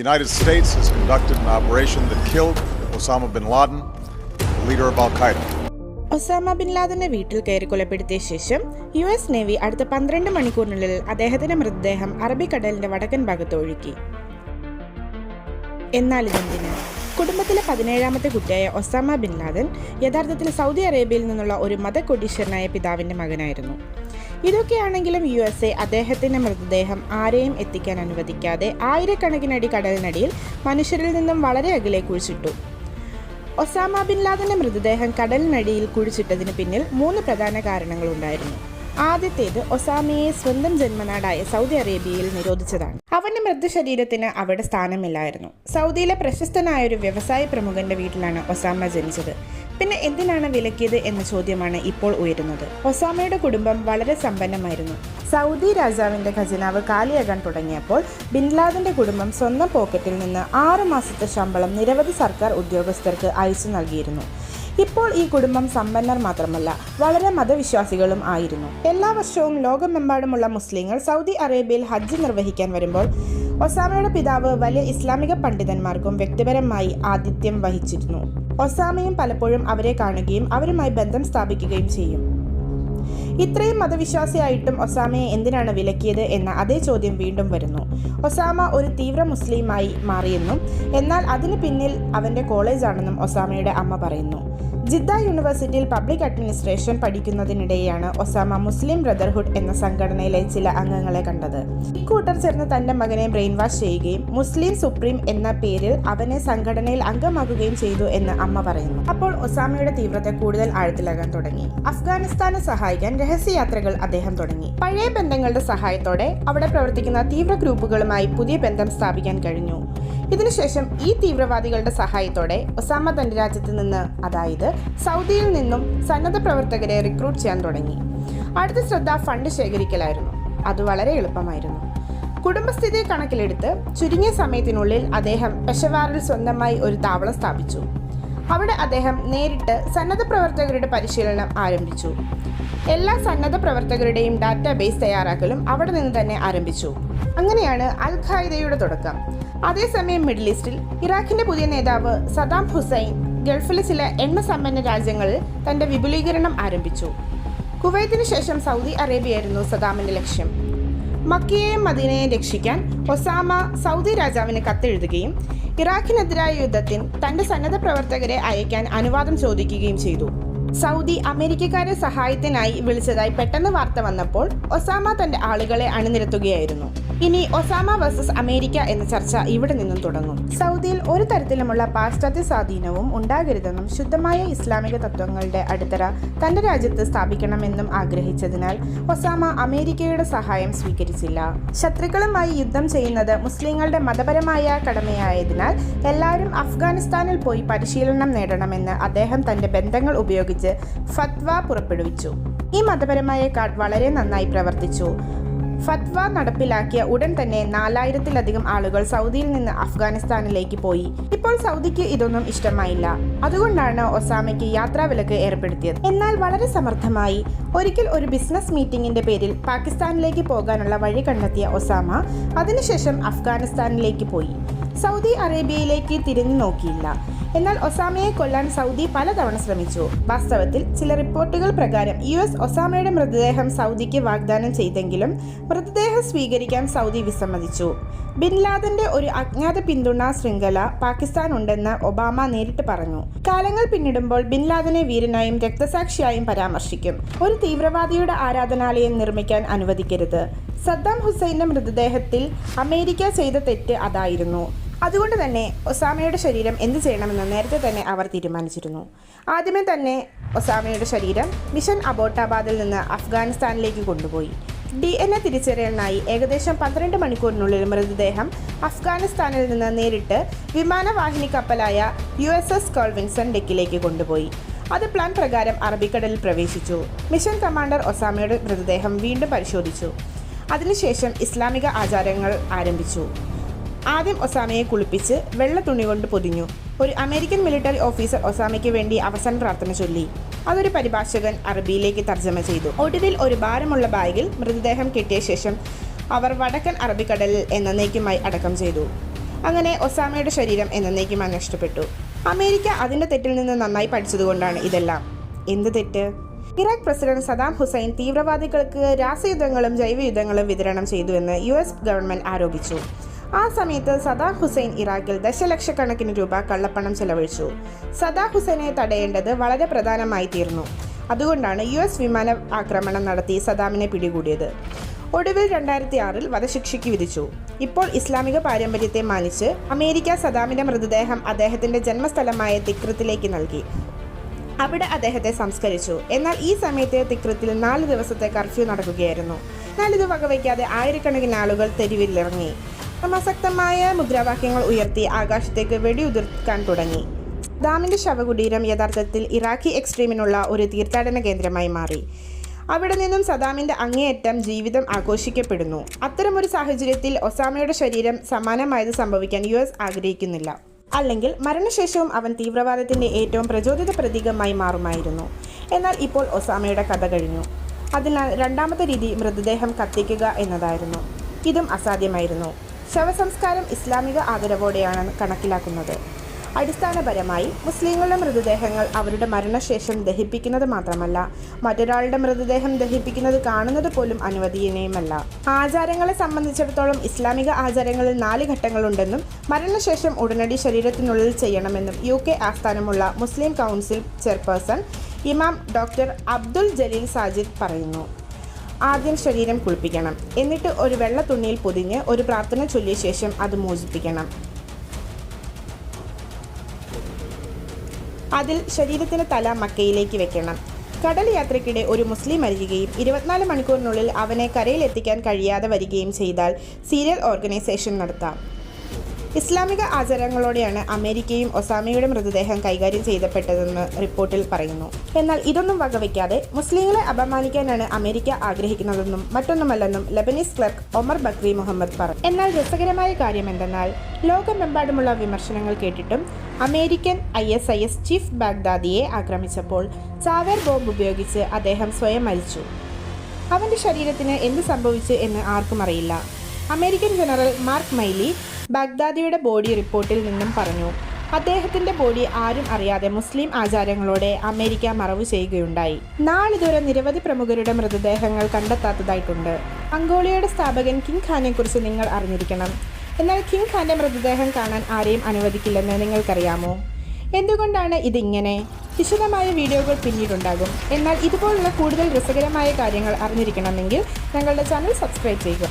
The United States has conducted an operation that killed Osama bin Laden, the leader of Al-Qaeda. Osama bin ലാദനെ വീട്ടിൽ കയറി കൊലപ്പെടുത്തിയ ശേഷം US navy അടുത്ത 12 മണിക്കൂറിനുള്ളിൽ അദ്ദേഹത്തിന്റെ മൃതദേഹം അറബിക്കടലിന്റെ വടക്കൻ ഭാഗത്ത് ഒഴുക്കി. എന്നാൽ ഇതെന്തിന്? കുടുംബത്തിലെ 17ാമത്തെ കുട്ടിയായ ഒസാമ ബിൻ ലാദൻ യഥാർത്ഥത്തിൽ സൗദി അറേബ്യയിൽ നിന്നുള്ള ഒരു മതകൊടീശ്വരനായ പിതാവിന്റെ മകനായിരുന്നു. ഇതൊക്കെയാണെങ്കിലും USA അദ്ദേഹത്തിന്റെ മൃതദേഹം ആരെയും എത്തിക്കാൻ അനുവദിക്കാതെ ആയിരക്കണക്കിനടി കടലിനടിയിൽ മനുഷ്യരിൽ നിന്നും വളരെ അകലെ കുഴിച്ചിട്ടു. ഒസാമ ബിൻ ലാദന്റെ മൃതദേഹം കടലിനടിയിൽ കുഴിച്ചിട്ടതിന് പിന്നിൽ 3 പ്രധാന കാരണങ്ങളുണ്ടായിരുന്നു. ആദ്യത്തേത് ഒസാമയെ സ്വന്തം ജന്മനാടായ സൗദി അറേബ്യയിൽ നിരോധിച്ചതാണ്. അവന്റെ മൃതശരീരത്തിന് അവിടെ സ്ഥാനമില്ലായിരുന്നു. സൗദിയിലെ പ്രശസ്തനായ ഒരു വ്യവസായ പ്രമുഖന്റെ വീട്ടിലാണ് ഒസാമ ജനിച്ചത്. പിന്നെ എന്തിനാണ് വിലക്കിയത് എന്ന ചോദ്യമാണ് ഇപ്പോൾ ഉയരുന്നത്. ഒസാമയുടെ കുടുംബം വളരെ സമ്പന്നമായിരുന്നു. സൗദി രാജാവിന്റെ ഖജനാവ് കാലിയാകാൻ തുടങ്ങിയപ്പോൾ ബിൻ ലാദന്റെ കുടുംബം സ്വന്തം പോക്കറ്റിൽ നിന്ന് 6 മാസത്തെ ശമ്പളം നിരവധി സർക്കാർ ഉദ്യോഗസ്ഥർക്ക് അയച്ചു നൽകിയിരുന്നു. ഇപ്പോൾ ഈ കുടുംബം സമ്പന്നർ മാത്രമല്ല, വളരെ മതവിശ്വാസികളും ആയിരുന്നു. എല്ലാ വർഷവും ലോകമെമ്പാടുമുള്ള മുസ്ലിങ്ങൾ സൗദി അറേബ്യയിൽ ഹജ്ജ് നിർവഹിക്കാൻ വരുമ്പോൾ ഒസാമയുടെ പിതാവ് വലിയ ഇസ്ലാമിക പണ്ഡിതന്മാർക്കും വ്യക്തിപരമായി ആതിഥ്യം വഹിച്ചിരുന്നു. ഒസാമയും പലപ്പോഴും അവരെ കാണുകയും അവരുമായി ബന്ധം സ്ഥാപിക്കുകയും ചെയ്യും. ഇത്രയും മതവിശ്വാസിയായിട്ടും ഒസാമയെ എന്തിനാണ് വിലക്കിയത് എന്ന അതേ ചോദ്യം വീണ്ടും വരുന്നു. ഒസാമ ഒരു തീവ്ര മുസ്ലിമായി മാറിയെന്നും എന്നാൽ അതിന് പിന്നിൽ അവന്റെ കോളേജാണെന്നും ഒസാമയുടെ അമ്മ പറയുന്നു. ജിദ്ദ യൂണിവേഴ്സിറ്റിയിൽ public administration പഠിക്കുന്നതിനിടെയാണ് Osama Muslim Brotherhood എന്ന സംഘടനയിലെ ചില അംഗങ്ങളെ കണ്ടത്. ഇക്കൂട്ടർ ചേർന്ന് തന്റെ മകനെ ബ്രെയിൻ വാഷ് ചെയ്യുകയും മുസ്ലിം സുപ്രീം എന്ന പേരിൽ അവനെ സംഘടനയിൽ അംഗമാക്കുകയും ചെയ്തു എന്ന് അമ്മ പറയുന്നു. അപ്പോൾ ഒസാമയുടെ തീവ്രത കൂടുതൽ ആഴത്തിലാകാൻ തുടങ്ങി. അഫ്ഗാനിസ്ഥാനെ സഹായിക്കാൻ രഹസ്യയാത്രകൾ അദ്ദേഹം തുടങ്ങി. പഴയ ബന്ധങ്ങളുടെ സഹായത്തോടെ അവിടെ പ്രവർത്തിക്കുന്ന തീവ്ര ഗ്രൂപ്പുകളുമായി പുതിയ ബന്ധം സ്ഥാപിക്കാൻ കഴിഞ്ഞു. ഇതിനുശേഷം ഈ തീവ്രവാദികളുടെ സഹായത്തോടെ ഒസാമ തന്റെ രാജ്യത്ത് നിന്ന്, അതായത് സൗദിയിൽ നിന്നും സന്നദ്ധ പ്രവർത്തകരെ റിക്രൂട്ട് ചെയ്യാൻ തുടങ്ങി. അടുത്ത ശ്രദ്ധ ഫണ്ട് ശേഖരിക്കലായിരുന്നു. അത് വളരെ എളുപ്പമായിരുന്നു. കുടുംബസ്ഥിതി കണക്കിലെടുത്ത് ചുരുങ്ങിയ സമയത്തിനുള്ളിൽ അദ്ദേഹം പെഷവാറിൽ സ്വന്തമായി ഒരു താവളം സ്ഥാപിച്ചു. അവിടെ അദ്ദേഹം നേരിട്ട് സന്നദ്ധ പ്രവർത്തകരുടെ പരിശീലനം ആരംഭിച്ചു. എല്ലാ സന്നദ്ധ പ്രവർത്തകരുടെയും ഡാറ്റാബേസ് തയ്യാറാക്കലും അവിടെ നിന്ന് തന്നെ ആരംഭിച്ചു. അങ്ങനെയാണ് അൽ ഖായിദയുടെ തുടക്കം. അതേസമയം മിഡിൽ ഈസ്റ്റിൽ ഇറാഖിന്റെ പുതിയ നേതാവ് സദാം ഹുസൈൻ ഗൾഫിലെ ചില എണ്ണസമ്പന്ന രാജ്യങ്ങളിൽ തന്റെ വിപുലീകരണം ആരംഭിച്ചു. കുവൈത്തിന് ശേഷം സൗദി അറേബ്യയായിരുന്നു സദാമിന്റെ ലക്ഷ്യം. മക്കയെയും മദീനയെയും രക്ഷിക്കാൻ ഒസാമ സൗദി രാജാവിന് കത്തെഴുതുകയും ഇറാഖിനെതിരായ യുദ്ധത്തിൽ തന്റെ സന്നദ്ധ പ്രവർത്തകരെ അയക്കാൻ അനുവാദം ചോദിക്കുകയും ചെയ്തു. സൗദി അമേരിക്കക്കാരെ സഹായത്തിനായി വിളിച്ചതായി പെട്ടെന്ന് വാർത്ത വന്നപ്പോൾ ഒസാമ തന്റെ ആളുകളെ അണിനിരത്തുകയായിരുന്നു. ഇനി ഒസാമ വേഴ്സസ് അമേരിക്ക എന്ന ചർച്ച ഇവിടെ നിന്നും തുടങ്ങും. സൗദിയിൽ ഒരു തരത്തിലുമുള്ള പാശ്ചാത്യ സ്വാധീനവും ഉണ്ടാകരുതെന്നും ശുദ്ധമായ ഇസ്ലാമിക തത്വങ്ങളുടെ അടിത്തറ തന്റെ രാജ്യത്ത് സ്ഥാപിക്കണമെന്നും ആഗ്രഹിച്ചതിനാൽ ഒസാമ അമേരിക്കയുടെ സഹായം സ്വീകരിച്ചില്ല. ശത്രുക്കളുമായി യുദ്ധം ചെയ്യുന്നത് മുസ്ലിങ്ങളുടെ മതപരമായ കടമയായതിനാൽ എല്ലാവരും അഫ്ഗാനിസ്ഥാനിൽ പോയി പരിശീലനം നേടണമെന്ന് അദ്ദേഹം തന്റെ ബന്ധങ്ങൾ ഉപയോഗിച്ച് ഫത്വ പുറപ്പെടുവിച്ചു. ഈ മതപരമായ കാർഡ് വളരെ നന്നായി പ്രവർത്തിച്ചു. ഫത്വ നടപ്പിലാക്കിയ ഉടൻ തന്നെ 4000-ലധികം ആളുകൾ സൗദിയിൽ നിന്ന് അഫ്ഗാനിസ്ഥാനിലേക്ക് പോയി. ഇപ്പോൾ സൗദിക്ക് ഇതൊന്നും ഇഷ്ടമായില്ല. അതുകൊണ്ടാണ് ഒസാമയ്ക്ക് യാത്രാവിലക്ക് ഏർപ്പെടുത്തിയത്. എന്നാൽ വളരെ സമർത്ഥമായി ഒരിക്കൽ ഒരു ബിസിനസ് മീറ്റിംഗിന്റെ പേരിൽ പാകിസ്ഥാനിലേക്ക് പോകാനുള്ള വഴി കണ്ടെത്തിയ ഒസാമ അതിനുശേഷം അഫ്ഗാനിസ്ഥാനിലേക്ക് പോയി. സൗദി അറേബ്യയിലേക്ക് തിരിഞ്ഞു നോക്കിയില്ല. എന്നാൽ ഒസാമയെ കൊല്ലാൻ സൗദി പലതവണ ശ്രമിച്ചു. വാസ്തവത്തിൽ ചില റിപ്പോർട്ടുകൾ പ്രകാരം US ഒസാമയുടെ മൃതദേഹം സൗദിക്ക് വാഗ്ദാനം ചെയ്തെങ്കിലും മൃതദേഹം സ്വീകരിക്കാൻ സൗദി വിസമ്മതിച്ചു. ബിൻ ലാദന്റെ ഒരു അജ്ഞാത പിന്തുണ ശൃംഖല പാകിസ്ഥാൻ ഉണ്ടെന്ന് ഒബാമ നേരിട്ട് പറഞ്ഞു. കാലങ്ങൾ പിന്നിടുമ്പോൾ ബിൻ ലാദനെ വീരനായും രക്തസാക്ഷിയായും പരാമർശിക്കും. ഒരു തീവ്രവാദിയുടെ ആരാധനാലയം നിർമ്മിക്കാൻ അനുവദിക്കരുത്. സദ്ദാം ഹുസൈന്റെ മൃതദേഹത്തിൽ അമേരിക്ക ചെയ്ത തെറ്റ് അതായിരുന്നു. അതുകൊണ്ട് തന്നെ ഒസാമയുടെ ശരീരം എന്ത് ചെയ്യണമെന്ന് നേരത്തെ തന്നെ അവർ തീരുമാനിച്ചിരുന്നു. ആദ്യമേ തന്നെ ഒസാമയുടെ ശരീരം മിഷൻ അബോട്ടാബാദിൽ നിന്ന് അഫ്ഗാനിസ്ഥാനിലേക്ക് കൊണ്ടുപോയി. DNA തിരിച്ചറിയലിനായി ഏകദേശം 12 മണിക്കൂറിനുള്ളിൽ മൃതദേഹം അഫ്ഗാനിസ്ഥാനിൽ നിന്ന് നേരിട്ട് വിമാനവാഹിനി കപ്പലായ USS കോൾ വിൻസൺ ഡെക്കിലേക്ക് കൊണ്ടുപോയി. അത് പ്ലാൻ പ്രകാരം അറബിക്കടലിൽ പ്രവേശിച്ചു. മിഷൻ കമാൻഡർ ഒസാമയുടെ മൃതദേഹം വീണ്ടും പരിശോധിച്ചു. അതിനുശേഷം ഇസ്ലാമിക ആചാരങ്ങൾ ആരംഭിച്ചു. ആദ്യം ഒസാമയെ കുളിപ്പിച്ച് വെള്ള തുണി കൊണ്ട് പൊതിഞ്ഞു. ഒരു അമേരിക്കൻ മിലിറ്ററി ഓഫീസർ ഒസാമയ്ക്ക് വേണ്ടി അവസാന പ്രാർത്ഥന ചൊല്ലി. അതൊരു പരിഭാഷകൻ അറബിയിലേക്ക് തർജ്ജമ ചെയ്തു. ഒടുവിൽ ഒരു ഭാരമുള്ള ബാഗിൽ മൃതദേഹം കെട്ടിയ ശേഷം അവർ വടക്കൻ അറബിക്കടലിൽ എന്നേക്കുമായി അടക്കം ചെയ്തു. അങ്ങനെ ഒസാമയുടെ ശരീരം എന്നേക്കുമായി നഷ്ടപ്പെട്ടു. അമേരിക്ക അതിൻ്റെ തെറ്റിൽ നിന്ന് നന്നായി പഠിച്ചതുകൊണ്ടാണ് ഇതെല്ലാം. എന്ത് തെറ്റ്? ഇറാഖ് പ്രസിഡന്റ് സദാം ഹുസൈൻ തീവ്രവാദികൾക്ക് രാസയുദ്ധങ്ങളും ജൈവയുദ്ധങ്ങളും വിതരണം ചെയ്തുവെന്ന് US ഗവൺമെൻറ് ആരോപിച്ചു. ആ സമയത്ത് സദാം ഹുസൈൻ ഇറാഖിൽ ദശലക്ഷക്കണക്കിന് രൂപ കള്ളപ്പണം ചെലവഴിച്ചു. സദാം ഹുസൈനെ തടയേണ്ടത് വളരെ പ്രധാനമായി തീർന്നു. അതുകൊണ്ടാണ് US വിമാന ആക്രമണം നടത്തി സദാമിനെ പിടികൂടിയത്. ഒടുവിൽ 2006 വധശിക്ഷയ്ക്ക് വിധിച്ചു. ഇപ്പോൾ ഇസ്ലാമിക പാരമ്പര്യത്തെ മാനിച്ച് അമേരിക്ക സദാമിൻ്റെ മൃതദേഹം അദ്ദേഹത്തിൻ്റെ ജന്മസ്ഥലമായ തിക്രിത്തിലേക്ക് നൽകി. അവിടെ അദ്ദേഹത്തെ സംസ്കരിച്ചു. എന്നാൽ ഈ സമയത്ത് തിക്രിത്തിൽ 4 ദിവസത്തെ കർഫ്യൂ നടക്കുകയായിരുന്നു. എന്നാൽ ഇത് വകവയ്ക്കാതെ ആയിരക്കണക്കിന് ആളുകൾ തെരുവിലിറങ്ങി അക്രമാസക്തമായ മുദ്രാവാക്യങ്ങൾ ഉയർത്തി ആകാശത്തേക്ക് വെടിയുതിർക്കാൻ തുടങ്ങി. സദാമിൻ്റെ ശവകുടീരം യഥാർത്ഥത്തിൽ ഇറാഖി എക്സ്ട്രീമിനുള്ള ഒരു തീർത്ഥാടന കേന്ദ്രമായി മാറി. അവിടെ നിന്നും സദാമിൻ്റെ അങ്ങേയറ്റം ജീവിതം ആഘോഷിക്കപ്പെടുന്നു. അത്തരമൊരു സാഹചര്യത്തിൽ ഒസാമയുടെ ശരീരം സമാനമായത് സംഭവിക്കാൻ US ആഗ്രഹിക്കുന്നില്ല. അല്ലെങ്കിൽ മരണശേഷവും അവൻ തീവ്രവാദത്തിൻ്റെ ഏറ്റവും പ്രചോദിത പ്രതീകമായി മാറുമായിരുന്നു. എന്നാൽ ഇപ്പോൾ ഒസാമയുടെ കഥ കഴിഞ്ഞു. അതിനാൽ രണ്ടാമത്തെ രീതി മൃതദേഹം കത്തിക്കുക എന്നതായിരുന്നു. ഇതും അസാധ്യമായിരുന്നു. ശവസംസ്കാരം ഇസ്ലാമിക ആദരവോടെയാണ് കണക്കിലാക്കുന്നത്. അടിസ്ഥാനപരമായി മുസ്ലിങ്ങളുടെ മൃതദേഹങ്ങൾ അവരുടെ മരണശേഷം ദഹിപ്പിക്കുന്നത് മാത്രമല്ല, മറ്റൊരാളുടെ മൃതദേഹം ദഹിപ്പിക്കുന്നത് കാണുന്നത് പോലും അനുവദനീയമല്ല. ആചാരങ്ങളെ സംബന്ധിച്ചിടത്തോളം ഇസ്ലാമിക ആചാരങ്ങളിൽ 4 ഘട്ടങ്ങളുണ്ടെന്നും മരണശേഷം ഉടനടി ശരീരത്തിനുള്ളിൽ ചെയ്യണമെന്നും UK ആസ്ഥാനമുള്ള മുസ്ലിം കൗൺസിൽ ചെയർപേഴ്സൺ ഇമാം ഡോക്ടർ അബ്ദുൽ ജലീൽ സാജിദ് പറയുന്നു. ആദ്യം ശരീരം കുളിപ്പിക്കണം. എന്നിട്ട് ഒരു വെള്ള തുണിയിൽ പൊതിഞ്ഞ് ഒരു പ്രാർത്ഥന ചൊല്ലിയ ശേഷം അത് മോചിപ്പിക്കണം. അതിൽ ശരീരത്തിന് തല മക്കയിലേക്ക് വെക്കണം. കടൽ യാത്രയ്ക്കിടെ ഒരു മുസ്ലിം മരിക്കുകയും 24 മണിക്കൂറിനുള്ളിൽ അവനെ കരയിലെത്തിക്കാൻ കഴിയാതെ വരികയും ചെയ്താൽ സീരിയൽ ഓർഗനൈസേഷൻ നടത്താം. ഇസ്ലാമിക ആചാരങ്ങളോടെയാണ് അമേരിക്കയും ഒസാമയുടെ മൃതദേഹം കൈകാര്യം ചെയ്യപ്പെട്ടതെന്ന് റിപ്പോർട്ടിൽ പറയുന്നു. എന്നാൽ ഇതൊന്നും വകവയ്ക്കാതെ മുസ്ലിങ്ങളെ അപമാനിക്കാനാണ് അമേരിക്ക ആഗ്രഹിക്കുന്നതെന്നും മറ്റൊന്നുമല്ലെന്നും ലെബനീസ് ക്ലർക്ക് ഒമർ ബക്രി മുഹമ്മദ് പറഞ്ഞു. എന്നാൽ രസകരമായ കാര്യം എന്തെന്നാൽ ലോകമെമ്പാടുമുള്ള വിമർശനങ്ങൾ കേട്ടിട്ടും അമേരിക്കൻ ISIS ചീഫ് ബാഗ്ദാദിയെ ആക്രമിച്ചപ്പോൾ ചാവേർ ബോംബ് ഉപയോഗിച്ച് അദ്ദേഹം സ്വയം മരിച്ചു. അവൻ്റെ ശരീരത്തിന് എന്ത് സംഭവിച്ചു എന്ന് ആർക്കും അറിയില്ല. അമേരിക്കൻ ജനറൽ മാർക്ക് മൈലി ബാഗ്ദാദിയുടെ ബോഡി റിപ്പോർട്ടിൽ നിന്നും പറഞ്ഞു, അദ്ദേഹത്തിൻ്റെ ബോഡി ആരും അറിയാതെ മുസ്ലിം ആചാരങ്ങളോടെ അമേരിക്ക മറവു ചെയ്യുകയുണ്ടായി. നാളിതുവരെ നിരവധി പ്രമുഖരുടെ മൃതദേഹങ്ങൾ കണ്ടെത്താത്തതായിട്ടുണ്ട്. മംഗോളിയയുടെ സ്ഥാപകൻ കിങ് ഖാനെക്കുറിച്ച് നിങ്ങൾ അറിഞ്ഞിരിക്കണം. എന്നാൽ കിങ് ഖാൻ്റെ മൃതദേഹം കാണാൻ ആരെയും അനുവദിക്കില്ലെന്ന് നിങ്ങൾക്കറിയാമോ? എന്തുകൊണ്ടാണ് ഇതിങ്ങനെ? വിശദമായ വീഡിയോകൾ പിന്നീടുണ്ടാകും. എന്നാൽ ഇതുപോലുള്ള കൂടുതൽ രസകരമായ കാര്യങ്ങൾ അറിഞ്ഞിരിക്കണമെങ്കിൽ ഞങ്ങളുടെ ചാനൽ സബ്സ്ക്രൈബ് ചെയ്യുക.